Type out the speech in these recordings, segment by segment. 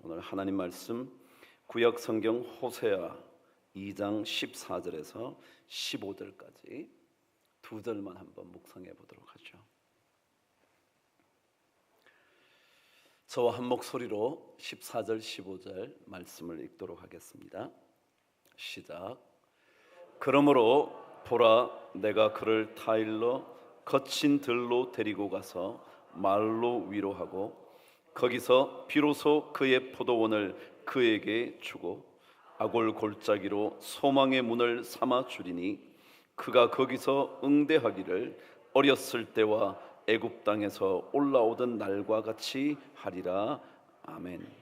오늘 하나님 말씀 구약 성경 호세아 2장 14절에서 15절까지 두 절만 한번 묵상해 보도록 하죠. 저와 한 목소리로 14절 15절 말씀을 읽도록 하겠습니다. 시작. 그러므로 보라, 내가 그를 타일러 거친 들로 데리고 가서 말로 위로하고 거기서 비로소 그의 포도원을 그에게 주고 아골 골짜기로 소망의 문을 삼아 주리니 그가 거기서 응대하기를 어렸을 때와 애굽 땅에서 올라오던 날과 같이 하리라. 아멘.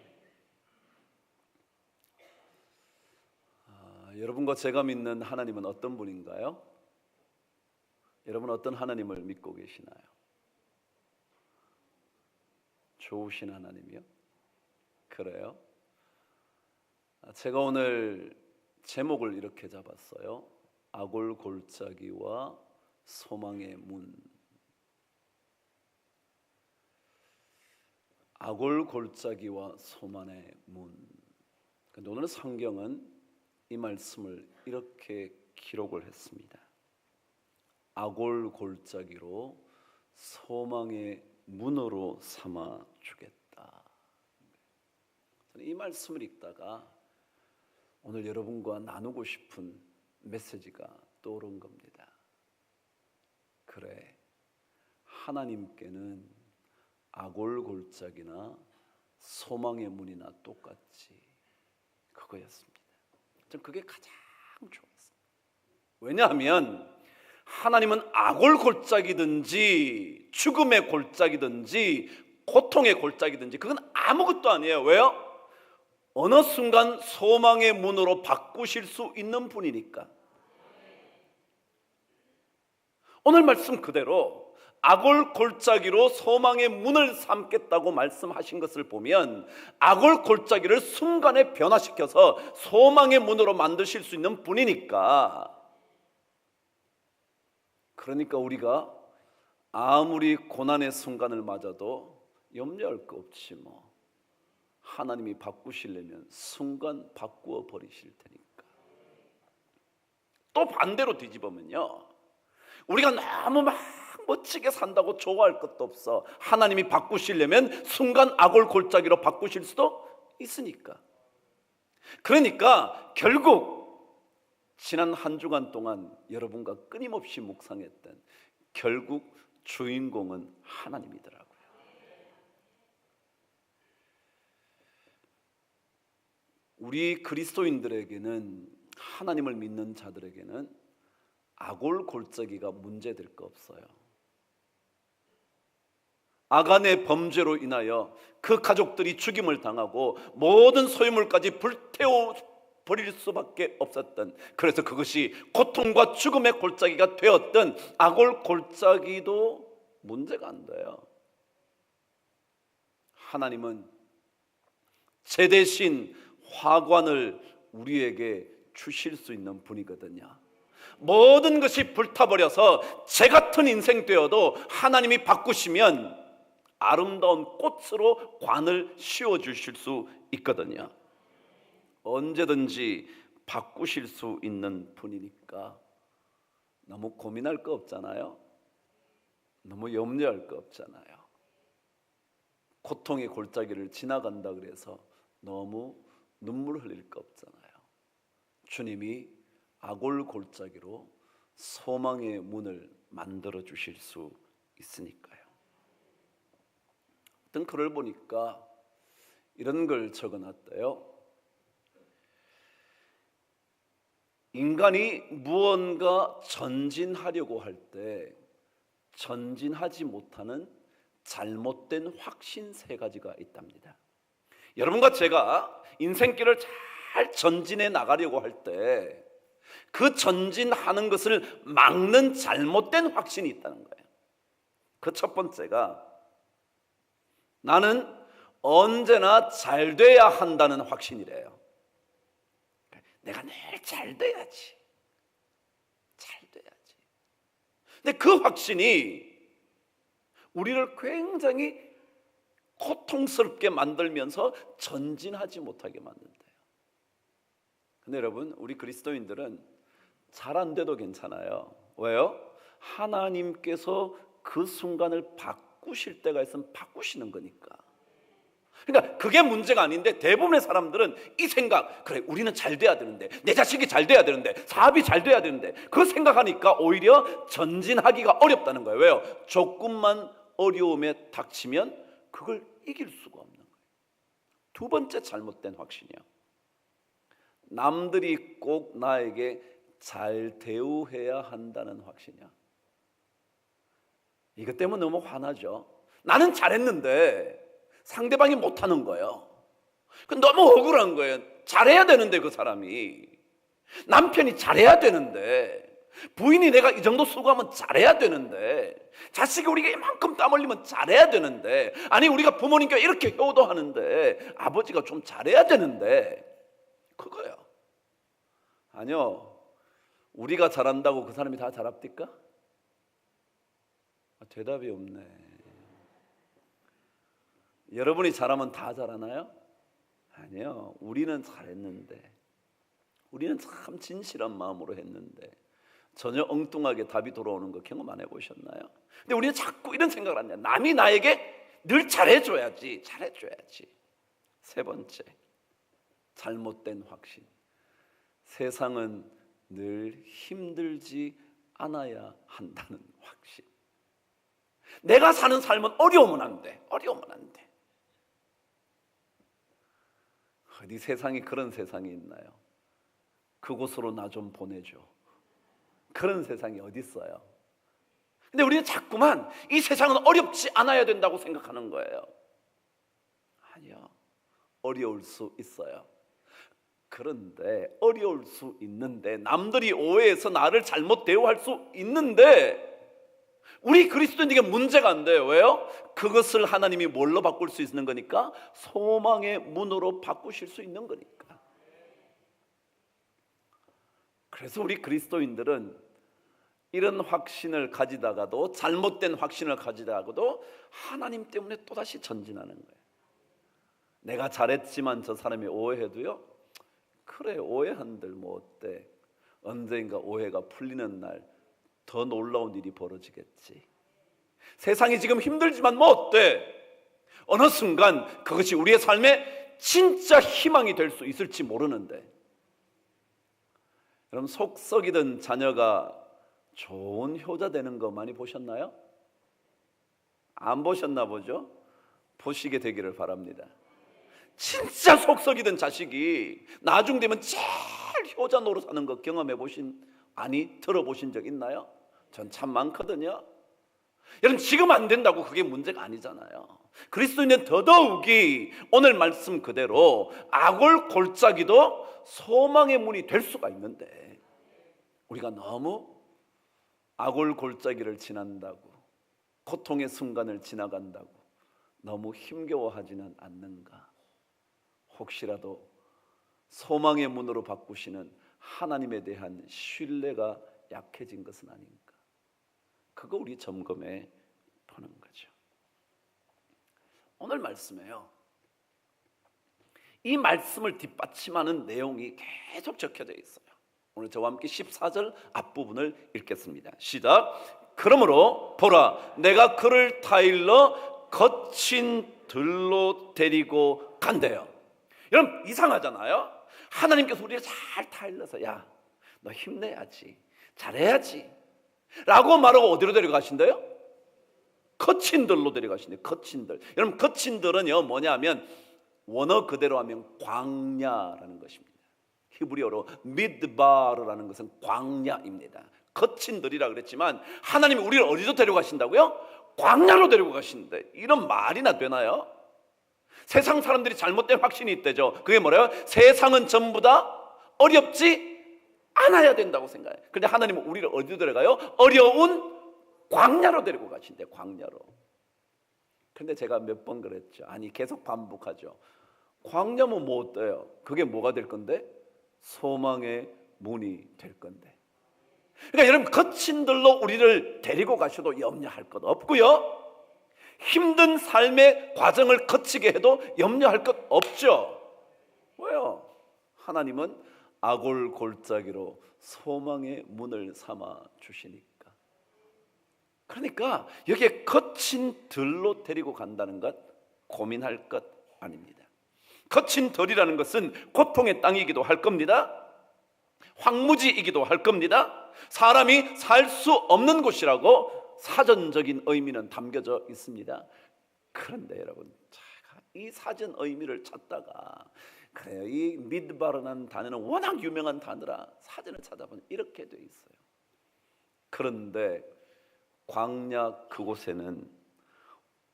여러분과 제가 믿는 하나님은 어떤 분인가요? 여러분 어떤 하나님을 믿고 계시나요? 좋으신 하나님이요? 그래요? 제가 오늘 제목을 이렇게 잡았어요. 아골 골짜기와 소망의 문. 아골 골짜기와 소망의 문. 근데 오늘 성경은 이 말씀을 이렇게 기록을 했습니다. 아골 골짜기로 소망의 문으로 삼아 주겠다. 저는 이 말씀을 읽다가 오늘 여러분과 나누고 싶은 메시지가 떠오른 겁니다. 그래, 하나님께는 아골 골짜기나 소망의 문이나 똑같지. 그거였습니다. 전 그게 가장 좋았어요. 왜냐하면 하나님은 아골 골짜기든지 죽음의 골짜기든지 고통의 골짜기든지 그건 아무것도 아니에요. 왜요? 어느 순간 소망의 문으로 바꾸실 수 있는 분이니까. 오늘 말씀 그대로 아골 골짜기로 소망의 문을 삼겠다고 말씀하신 것을 보면 아골 골짜기를 순간에 변화시켜서 소망의 문으로 만드실 수 있는 분이니까. 그러니까 우리가 아무리 고난의 순간을 맞아도 염려할 거 없지 뭐. 하나님이 바꾸시려면 순간 바꾸어 버리실 테니까. 또 반대로 뒤집으면요, 우리가 너무 막 멋지게 산다고 좋아할 것도 없어. 하나님이 바꾸시려면 순간 아골 골짜기로 바꾸실 수도 있으니까. 그러니까 결국 지난 한 주간 동안 여러분과 끊임없이 묵상했던 결국 주인공은 하나님이더라고요. 우리 그리스도인들에게는, 하나님을 믿는 자들에게는 아골 골짜기가 문제될 거 없어요. 아간의 범죄로 인하여 그 가족들이 죽임을 당하고 모든 소유물까지 불태워 버릴 수밖에 없었던, 그래서 그것이 고통과 죽음의 골짜기가 되었던 아골 골짜기도 문제가 안 돼요. 하나님은 제 대신 화관을 우리에게 주실 수 있는 분이거든요. 모든 것이 불타버려서 제 같은 인생 되어도 하나님이 바꾸시면 아름다운 꽃으로 관을 씌워주실 수 있거든요. 언제든지 바꾸실 수 있는 분이니까 너무 고민할 거 없잖아요. 너무 염려할 거 없잖아요. 고통의 골짜기를 지나간다 그래서 너무 눈물 흘릴 거 없잖아요. 주님이 아골 골짜기로 소망의 문을 만들어 주실 수 있으니까요. 어떤 글을 보니까 이런 걸 적어놨대요. 인간이 무언가 전진하려고 할 때 전진하지 못하는 잘못된 확신 세 가지가 있답니다. 여러분과 제가 인생길을 잘 전진해 나가려고 할 때 그 전진하는 것을 막는 잘못된 확신이 있다는 거예요. 그 첫 번째가 나는 언제나 잘 돼야 한다는 확신이래요. 내가 늘 잘 돼야지. 근데 그 확신이 우리를 굉장히 고통스럽게 만들면서 전진하지 못하게 만든대요. 근데 여러분, 우리 그리스도인들은 잘 안 돼도 괜찮아요. 왜요? 하나님께서 그 순간을 바꾸실 때가 있으면 바꾸시는 거니까. 그러니까 그게 문제가 아닌데, 대부분의 사람들은 이 생각, 그래 우리는 잘 돼야 되는데, 내 자식이 잘 돼야 되는데, 사업이 잘 돼야 되는데, 그 생각하니까 오히려 전진하기가 어렵다는 거예요. 왜요? 조금만 어려움에 닥치면 그걸 이길 수가 없는 거예요. 두 번째 잘못된 확신이요, 남들이 꼭 나에게 잘 대우해야 한다는 확신이야. 이것 때문에 너무 화나죠. 나는 잘했는데 상대방이 못하는 거예요. 너무 억울한 거예요. 잘해야 되는데, 그 사람이, 남편이 잘해야 되는데, 부인이 내가 이 정도 수고하면 잘해야 되는데, 자식이 우리가 이만큼 땀 흘리면 잘해야 되는데, 아니 우리가 부모님께 이렇게 효도하는데 아버지가 좀 잘해야 되는데, 그거예요. 아니요, 우리가 잘한다고 그 사람이 다 잘합니까? 대답이 없네. 여러분이 잘하면 다 잘하나요? 아니요, 우리는 잘했는데, 우리는 참 진실한 마음으로 했는데 전혀 엉뚱하게 답이 돌아오는 거 경험 안 해보셨나요? 근데 우리는 자꾸 이런 생각을 합니다. 남이 나에게 늘 잘해줘야지, 잘해줘야지. 세 번째, 잘못된 확신. 세상은 늘 힘들지 않아야 한다는 확신. 내가 사는 삶은 어려우면 안 돼, 어려우면 안 돼. 어디 세상에 그런 세상이 있나요? 그곳으로 나 좀 보내줘. 그런 세상이 어디 있어요? 근데 우리는 자꾸만 이 세상은 어렵지 않아야 된다고 생각하는 거예요. 아니요, 어려울 수 있어요. 그런데 어려울 수 있는데, 남들이 오해해서 나를 잘못 대우할 수 있는데, 우리 그리스도인에게 문제가 안 돼요. 왜요? 그것을 하나님이 뭘로 바꿀 수 있는 거니까? 소망의 문으로 바꾸실 수 있는 거니까. 그래서 우리 그리스도인들은 이런 확신을 가지다가도, 잘못된 확신을 가지다가도 하나님 때문에 또다시 전진하는 거예요. 내가 잘했지만 저 사람이 오해해도요, 그래 오해한들 뭐 어때, 언젠가 오해가 풀리는 날 더 놀라운 일이 벌어지겠지. 세상이 지금 힘들지만 뭐 어때, 어느 순간 그것이 우리의 삶에 진짜 희망이 될 수 있을지 모르는데. 여러분, 속 썩이던 자녀가 좋은 효자 되는 거 많이 보셨나요? 안 보셨나 보죠? 보시게 되기를 바랍니다. 진짜 속 썩이던 자식이 나중 되면 제일 효자 노릇하는 거 경험해 보신, 아니 들어보신 적 있나요? 전 참 많거든요. 여러분, 지금 안 된다고 그게 문제가 아니잖아요. 그리스도인은 더더욱이 오늘 말씀 그대로 악을 골짜기도 소망의 문이 될 수가 있는데, 우리가 너무 악을 골짜기를 지난다고, 고통의 순간을 지나간다고 너무 힘겨워하지는 않는가? 혹시라도 소망의 문으로 바꾸시는 하나님에 대한 신뢰가 약해진 것은 아닌가? 그거 우리 점검해 보는 거죠. 오늘 말씀에요, 이 말씀을 뒷받침하는 내용이 계속 적혀져 있어요. 오늘 저와 함께 14절 앞부분을 읽겠습니다. 시작. 그러므로 보라, 내가 그를 타일러 거친 들로 데리고 간대요. 여러분, 이상하잖아요. 하나님께서 우리를 잘 타일러서, 야, 너 힘내야지, 잘해야지 라고 말하고 어디로 데려가신대요? 거친 들로 데려가신대요. 거친 들. 여러분, 거친 들은요 뭐냐면, 원어 그대로 하면 광야라는 것입니다. 히브리어로 미드바르라는 것은 광야입니다. 거친 들이라 그랬지만 하나님이 우리를 어디로 데려가신다고요? 광야로 데리고 가신대. 이런 말이나 되나요? 세상 사람들이 잘못된 확신이 있대죠. 그게 뭐래요? 세상은 전부 다 어렵지 않아야 된다고 생각해요. 그런데 하나님은 우리를 어디로 데려가요? 어려운 광야로 데리고 가신대. 광야로. 그런데 제가 몇 번 그랬죠. 아니, 계속 반복하죠. 광야면 뭐 어때요? 그게 뭐가 될 건데? 소망의 문이 될 건데. 그러니까 여러분, 거친 들로 우리를 데리고 가셔도 염려할 것 없고요, 힘든 삶의 과정을 거치게 해도 염려할 것 없죠. 왜요? 하나님은 아골 골짜기로 소망의 문을 삼아 주시니까. 그러니까 여기에 거친 들로 데리고 간다는 것 고민할 것 아닙니다. 거친 들이라는 것은 고통의 땅이기도 할 겁니다. 황무지이기도 할 겁니다. 사람이 살 수 없는 곳이라고 사전적인 의미는 담겨져 있습니다. 그런데 여러분, 제가 이 사전 의미를 찾다가, 그래요, 이 미드바르라는 단어는 워낙 유명한 단어라 사전을 찾아보면 이렇게 돼 있어요. 그런데 광야 그곳에는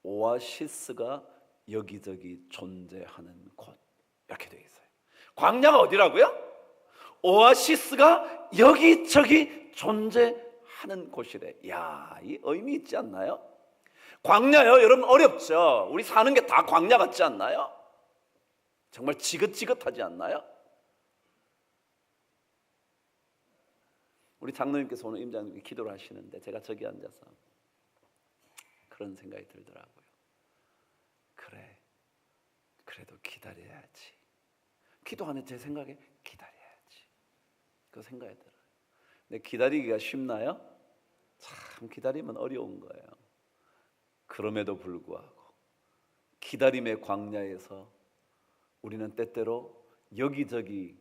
오아시스가 여기저기 존재하는 곳, 이렇게 돼 있어요. 광야가 어디라고요? 오아시스가 여기저기 존재하는 곳이래. 야, 이 의미 있지 않나요? 광야요, 여러분 어렵죠? 우리 사는 게 다 광야 같지 않나요? 정말 지긋지긋하지 않나요? 우리 장로님께서 오늘 임장님께 기도를 하시는데 제가 저기 앉아서 그런 생각이 들더라고요. 그래, 그래도 기다려야지. 기도하는 제 생각에 기다려야지, 그 생각이 들어요. 근데 기다리기가 쉽나요? 참 기다리면 어려운 거예요. 그럼에도 불구하고 기다림의 광야에서 우리는 때때로 여기저기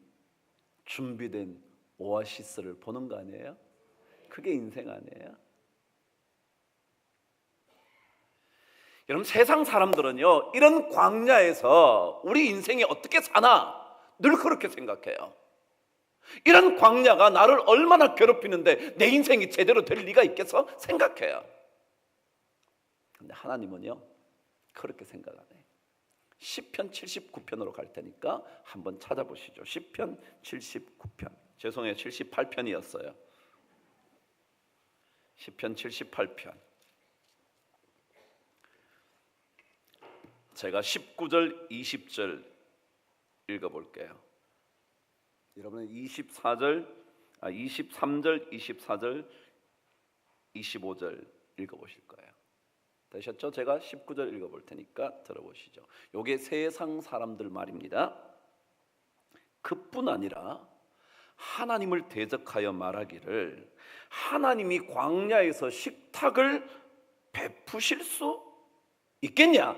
준비된 오아시스를 보는 거 아니에요? 그게 인생 아니에요? 여러분, 세상 사람들은요, 이런 광야에서 우리 인생이 어떻게 사나 늘 그렇게 생각해요. 이런 광야가 나를 얼마나 괴롭히는데 내 인생이 제대로 될 리가 있겠어? 생각해요. 근데 하나님은요, 그렇게 생각 안 해요. 시편 79편으로 갈 테니까 한번 찾아보시죠. 시편 79편. 죄송해요, 78편이었어요. 시편 78편. 제가 19절, 20절 읽어볼게요. 여러분은 23절, 24절, 25절 읽어보실 거예요. 되셨죠? 제가 19절 읽어볼 테니까 들어보시죠. 요게 세상 사람들 말입니다. 그뿐 아니라 하나님을 대적하여 말하기를 하나님이 광야에서 식탁을 베푸실 수 있겠냐?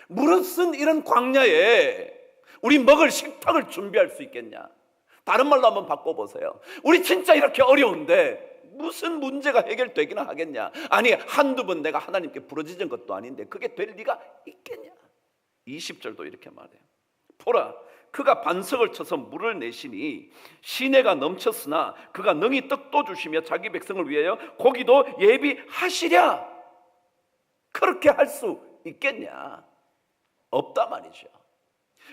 무릇은 이런 광야에 우리 먹을 식탁을 준비할 수 있겠냐? 다른 말로 한번 바꿔보세요. 우리 진짜 이렇게 어려운데 무슨 문제가 해결되기는 하겠냐? 아니, 한두 번 내가 하나님께 부르짖은 것도 아닌데 그게 될 리가 있겠냐? 20절도 이렇게 말해요. 보라, 그가 반석을 쳐서 물을 내시니 시내가 넘쳤으나 그가 능히 떡도 주시며 자기 백성을 위하여 고기도 예비하시랴. 그렇게 할 수 있겠냐? 없단 말이죠.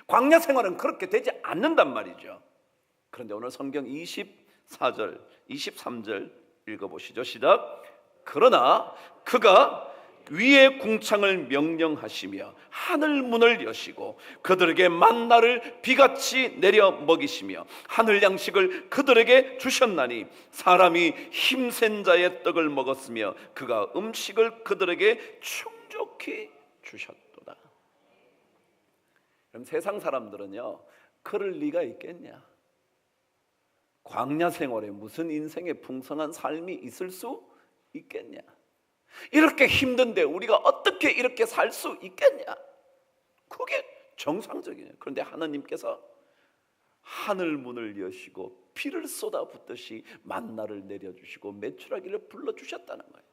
광야 생활은 그렇게 되지 않는단 말이죠. 그런데 오늘 성경 24절, 23절 읽어보시죠. 시작. 그러나 그가 위의 궁창을 명령하시며 하늘 문을 여시고 그들에게 만나를 비같이 내려 먹이시며 하늘 양식을 그들에게 주셨나니 사람이 힘센 자의 떡을 먹었으며 그가 음식을 그들에게 충족히 주셨도다. 그럼 세상 사람들은요, 그럴 리가 있겠냐? 광야 생활에 무슨 인생의 풍성한 삶이 있을 수 있겠냐? 이렇게 힘든데 우리가 어떻게 이렇게 살 수 있겠냐? 그게 정상적이에요. 그런데 하나님께서 하늘 문을 여시고 비를 쏟아붓듯이 만나를 내려주시고 메추라기를 불러주셨다는 거예요.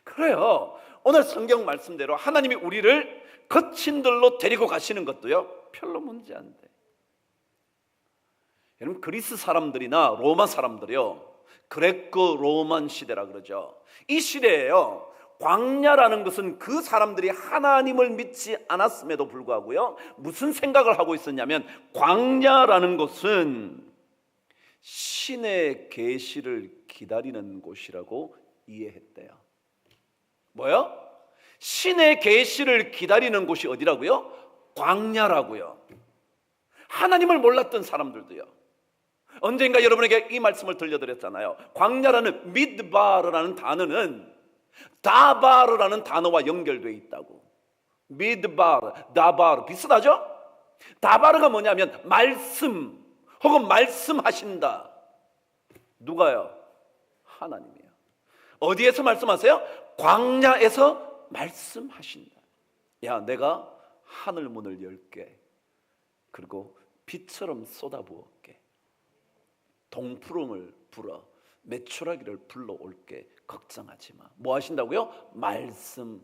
그래요, 오늘 성경 말씀대로 하나님이 우리를 거친 들로 데리고 가시는 것도요, 별로 문제 안 돼. 여러분, 그리스 사람들이나 로마 사람들이요, 그레코 로만 시대라 그러죠. 이 시대에요, 광야라는 것은 그 사람들이 하나님을 믿지 않았음에도 불구하고요, 무슨 생각을 하고 있었냐면 광야라는 것은 신의 계시를 기다리는 곳이라고 이해했대요. 뭐요? 신의 계시를 기다리는 곳이 어디라고요? 광야라고요. 하나님을 몰랐던 사람들도요, 언젠가 여러분에게 이 말씀을 들려드렸잖아요. 광야라는 미드바르라는 단어는 다바르라는 단어와 연결되어 있다고. 미드바르, 다바르 비슷하죠? 다바르가 뭐냐면 말씀 혹은 말씀하신다. 누가요? 하나님이에요. 어디에서 말씀하세요? 광야에서 말씀하신다. 야, 내가 하늘 문을 열게, 그리고 빛처럼 쏟아부을게, 동푸릉을 불어 메추라기를 불러올게, 걱정하지 마. 뭐 하신다고요? 말씀하신다고요.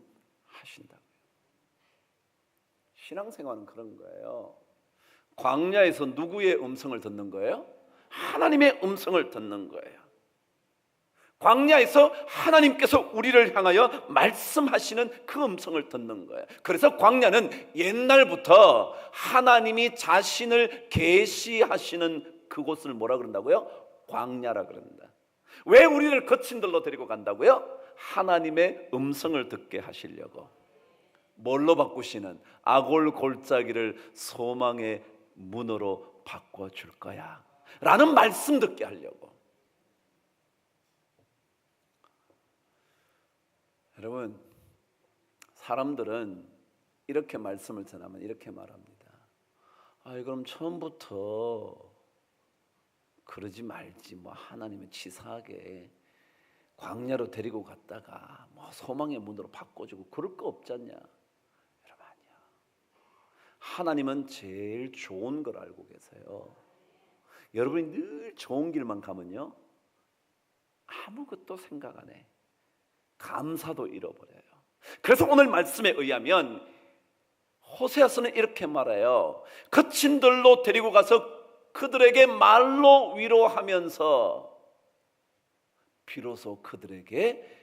신앙생활은 그런 거예요. 광야에서 누구의 음성을 듣는 거예요? 하나님의 음성을 듣는 거예요. 광야에서 하나님께서 우리를 향하여 말씀하시는 그 음성을 듣는 거예요. 그래서 광야는 옛날부터 하나님이 자신을 계시하시는 그곳을 뭐라 그런다고요? 광야라 그런다. 왜 우리를 거친 들로 데리고 간다고요? 하나님의 음성을 듣게 하시려고. 뭘로 바꾸시는? 아골 골짜기를 소망의 문으로 바꿔줄 거야 라는 말씀 듣게 하려고. 여러분, 사람들은 이렇게 말씀을 전하면 이렇게 말합니다. 그럼 처음부터 그러지 말지, 뭐 하나님은 치사하게 광야로 데리고 갔다가 뭐 소망의 문으로 바꿔주고 그럴 거 없지 않냐. 여러분, 아니야. 하나님은 제일 좋은 걸 알고 계세요. 여러분이 늘 좋은 길만 가면요, 아무것도 생각 안 해. 감사도 잃어버려요. 그래서 오늘 말씀에 의하면 호세아서는 이렇게 말해요. 거친들로 데리고 가서 그들에게 말로 위로하면서 비로소 그들에게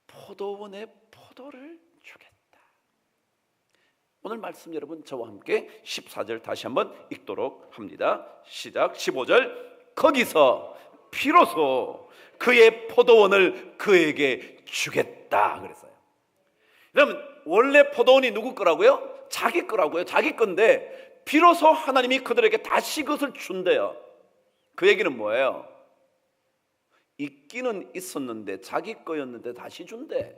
포도원의 포도를 주겠다. 오늘 말씀 여러분 저와 함께 14절 다시 한번 읽도록 합니다. 시작. 15절. 거기서 비로소 그의 포도원을 그에게 주겠다 그랬어요. 여러분, 원래 포도원이 누구 거라고요? 자기 거라고요. 자기 건데 비로소 하나님이 그들에게 다시 그것을 준대요. 그 얘기는 뭐예요? 있기는 있었는데 자기 거였는데 다시 준대.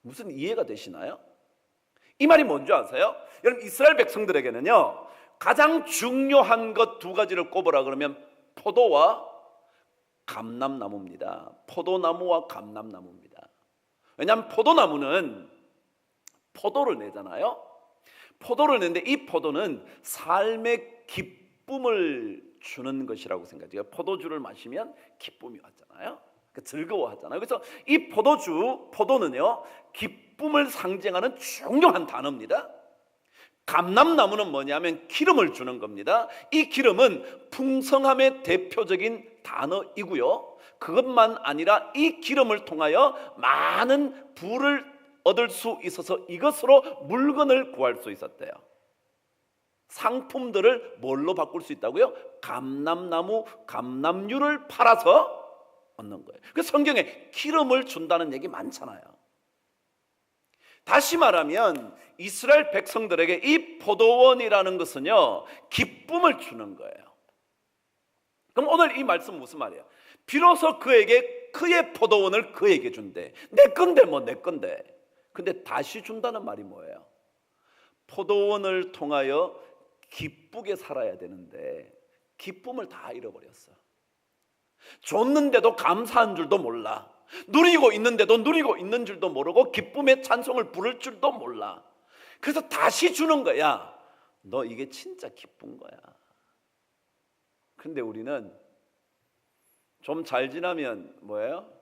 무슨 이해가 되시나요? 이 말이 뭔지 아세요? 여러분, 이스라엘 백성들에게는요, 가장 중요한 것 두 가지를 꼽으라 그러면 포도와 감람나무입니다. 포도나무와 감람나무입니다. 왜냐하면 포도나무는 포도를 내잖아요. 포도를 내는데 이 포도는 삶의 기쁨을 주는 것이라고 생각해요. 포도주를 마시면 기쁨이 왔잖아요. 즐거워하잖아요. 그래서 이 포도는요, 기쁨을 상징하는 중요한 단어입니다. 감람나무는 뭐냐면 기름을 주는 겁니다. 이 기름은 풍성함의 대표적인 단어이고요, 그것만 아니라 이 기름을 통하여 많은 부를 얻을 수 있어서 이것으로 물건을 구할 수 있었대요. 상품들을 뭘로 바꿀 수 있다고요? 감람나무, 감람류를 팔아서 얻는 거예요. 그래서 성경에 기름을 준다는 얘기 많잖아요. 다시 말하면 이스라엘 백성들에게 이 포도원이라는 것은요, 기쁨을 주는 거예요. 그럼 오늘 이 말씀 무슨 말이에요? 비로소 그에게 그의 포도원을 그에게 준대. 내 건데 뭐 내 건데. 근데 다시 준다는 말이 뭐예요? 포도원을 통하여 기쁘게 살아야 되는데 기쁨을 다 잃어버렸어. 줬는데도 감사한 줄도 몰라. 누리고 있는데도 누리고 있는 줄도 모르고 기쁨의 찬송을 부를 줄도 몰라. 그래서 다시 주는 거야. 너 이게 진짜 기쁜 거야. 근데 우리는 좀 잘 지나면 뭐예요?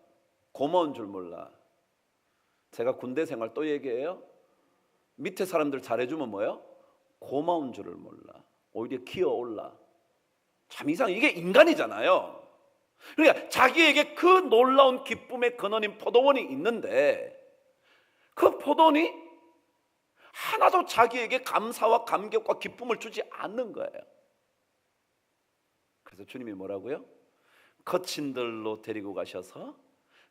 고마운 줄 몰라. 제가 군대 생활 또 얘기해요. 밑에 사람들 잘해주면 뭐예요? 고마운 줄을 몰라. 오히려 기어올라. 참 이상해. 이게 인간이잖아요. 그러니까 자기에게 그 놀라운 기쁨의 근원인 포도원이 있는데 그 포도원이 하나도 자기에게 감사와 감격과 기쁨을 주지 않는 거예요. 그래서 주님이 뭐라고요? 거친들로 데리고 가셔서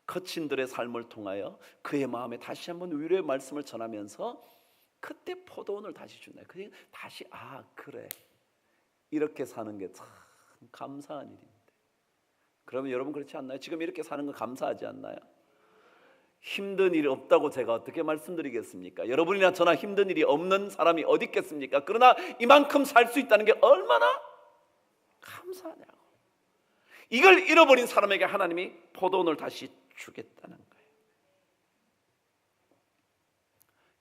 거친들의 삶을 통하여 그의 마음에 다시 한번 위로의 말씀을 전하면서 그때 포도원을 다시 준다. 그냥 다시 그래, 이렇게 사는 게 참 감사한 일인데. 그러면 여러분 그렇지 않나요? 지금 이렇게 사는 거 감사하지 않나요? 힘든 일이 없다고 제가 어떻게 말씀드리겠습니까? 여러분이나 저나 힘든 일이 없는 사람이 어디 있겠습니까? 그러나 이만큼 살 수 있다는 게 얼마나 감사하냐고. 이걸 잃어버린 사람에게 하나님이 포도원을 다시 주겠다는 거예요.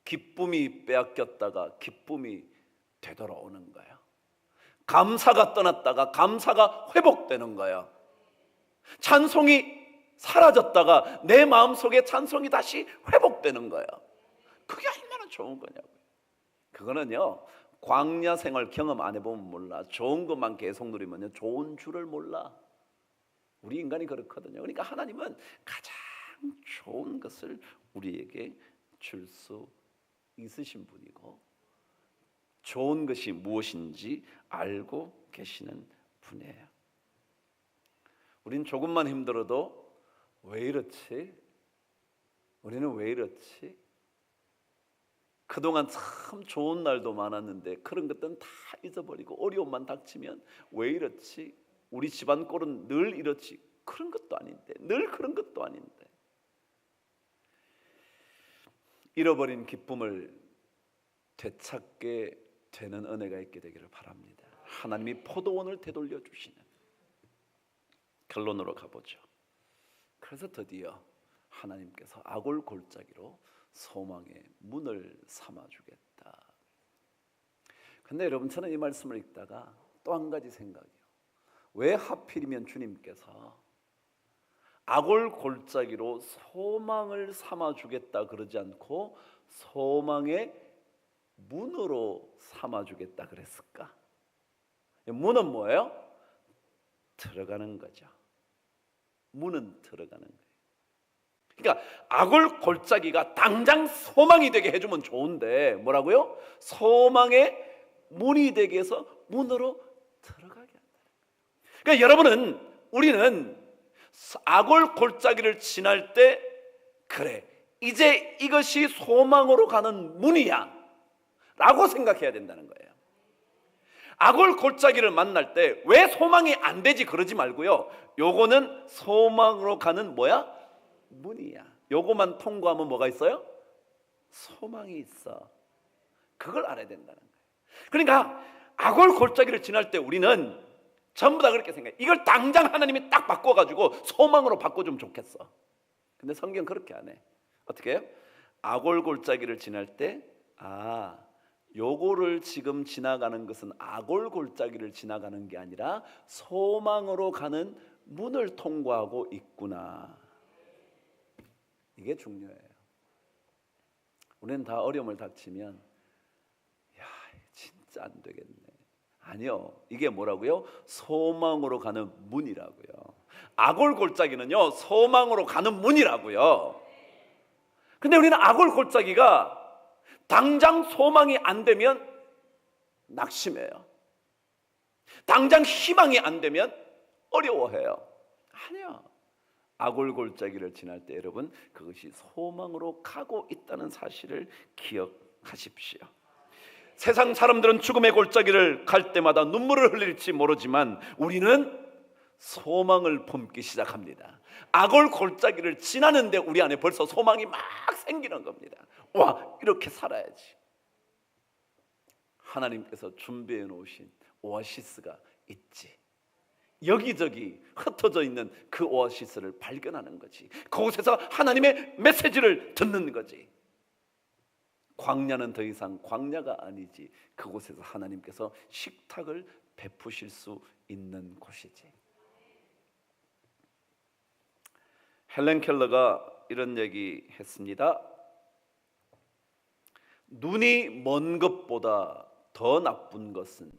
기쁨이 빼앗겼다가 기쁨이 되돌아오는 거예요. 감사가 떠났다가 감사가 회복되는 거예요. 찬송이 사라졌다가 내 마음속에 찬송이 다시 회복되는 거예요. 그게 얼마나 좋은 거냐고요. 그거는요, 광야 생활 경험 안 해보면 몰라. 좋은 것만 계속 누리면요, 좋은 줄을 몰라. 우리 인간이 그렇거든요. 그러니까 하나님은 가장 좋은 것을 우리에게 줄 수 있으신 분이고, 좋은 것이 무엇인지 알고 계시는 분이에요. 우린 조금만 힘들어도 왜 이렇지? 우리는 왜 이렇지? 그동안 참 좋은 날도 많았는데 그런 것들은 다 잊어버리고 어려움만 닥치면 왜 이렇지? 우리 집안 꼴은 늘 이렇지. 그런 것도 아닌데, 늘 그런 것도 아닌데. 잃어버린 기쁨을 되찾게 되는 은혜가 있게 되기를 바랍니다. 하나님이 포도원을 되돌려 주시는. 결론으로 가보죠. 그래서 드디어 하나님께서 아골 골짜기로 소망의 문을 삼아주겠다. 근데 여러분, 저는 이 말씀을 읽다가 또 한 가지 생각이요. 왜 하필이면 주님께서 아골 골짜기로 소망을 삼아주겠다 그러지 않고 소망의 문으로 삼아주겠다 그랬을까? 문은 뭐예요? 들어가는 거죠. 문은 들어가는 거예요. 그러니까 아골 골짜기가 당장 소망이 되게 해주면 좋은데 뭐라고요? 소망의 문이 되게 해서 문으로 들어가게 한다는 거예요. 그러니까 여러분은, 우리는 아골 골짜기를 지날 때 그래, 이제 이것이 소망으로 가는 문이야 라고 생각해야 된다는 거예요. 아골 골짜기를 만날 때 왜 소망이 안 되지 그러지 말고요, 요거는 소망으로 가는 뭐야? 문이야. 요거만 통과하면 뭐가 있어요? 소망이 있어. 그걸 알아야 된다는 거예요. 그러니까 아골 골짜기를 지날 때 우리는 전부 다 그렇게 생각해. 이걸 당장 하나님이 딱 바꿔가지고 소망으로 바꿔주면 좋겠어. 근데 성경 그렇게 안 해. 어떻게 해요? 아골 골짜기를 지날 때, 요거를 지금 지나가는 것은 아골 골짜기를 지나가는 게 아니라 소망으로 가는 문을 통과하고 있구나. 이게 중요해요. 우리는 다 어려움을 닥치면 야, 진짜 안 되겠네. 아니요, 이게 뭐라고요? 소망으로 가는 문이라고요. 아골 골짜기는요, 소망으로 가는 문이라고요. 근데 우리는 아골 골짜기가 당장 소망이 안 되면 낙심해요. 당장 희망이 안 되면 어려워해요. 아니요, 아골 골짜기를 지날 때 여러분, 그것이 소망으로 가고 있다는 사실을 기억하십시오. 세상 사람들은 죽음의 골짜기를 갈 때마다 눈물을 흘릴지 모르지만 우리는 소망을 품기 시작합니다. 아골 골짜기를 지나는데 우리 안에 벌써 소망이 막 생기는 겁니다. 와, 이렇게 살아야지. 하나님께서 준비해 놓으신 오아시스가 있지. 여기저기 흩어져 있는 그 오아시스를 발견하는 거지. 그곳에서 하나님의 메시지를 듣는 거지. 광야는 더 이상 광야가 아니지. 그곳에서 하나님께서 식탁을 베푸실 수 있는 곳이지. 헬렌 켈러가 이런 얘기 했습니다. 눈이 먼 것보다 더 나쁜 것은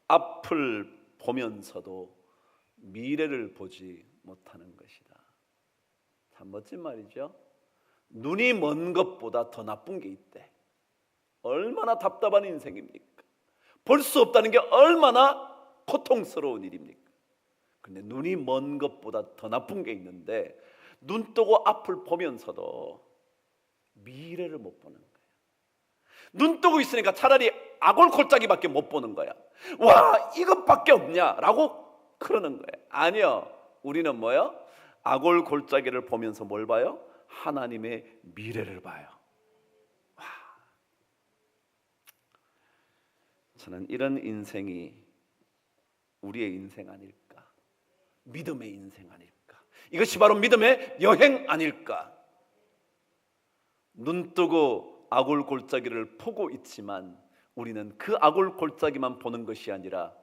앞을 보면서도 미래를 보지 못하는 것이다. 참 멋진 말이죠. 눈이 먼 것보다 더 나쁜 게 있대. 얼마나 답답한 인생입니까? 볼 수 없다는 게 얼마나 고통스러운 일입니까? 근데 눈이 먼 것보다 더 나쁜 게 있는데 눈 뜨고 앞을 보면서도 미래를 못 보는 거예요. 눈 뜨고 있으니까 차라리 아골골짜기밖에 못 보는 거야. 와, 이것밖에 없냐라고 그러는 거예요. 아니요, 우리는 뭐요? 아골골짜기를 보면서 뭘 봐요? 하나님의 미래를 봐요. 와, 저는 이런 인생이 우리의 인생 아닐까? 믿음의 인생 아닐까? 이것이 바로 믿음의 여행 아닐까? 눈 뜨고 아골골짜기를 보고 있지만 우리는 그 아골골짜기만 보는 것이 아니라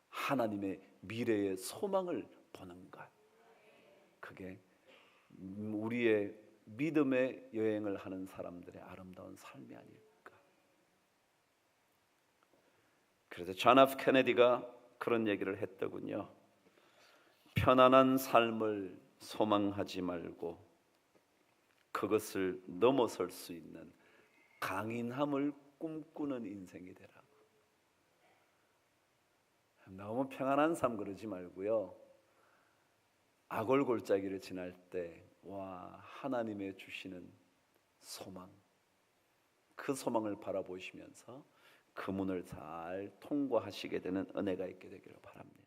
하나님의 미래의 소망을 보는 것. 그게 우리의 믿음의 여행을 하는 사람들의 아름다운 삶이 아닐까. 그래서 존 F 케네디가 그런 얘기를 했더군요. 편안한 삶을 소망하지 말고 그것을 넘어설 수 있는 강인함을 꿈꾸는 인생이 되라고. 너무 평안한 삶 그러지 말고요, 아골골짜기를 지날 때 와, 하나님의 주시는 소망, 그 소망을 바라보시면서 그 문을 잘 통과하시게 되는 은혜가 있게 되기를 바랍니다.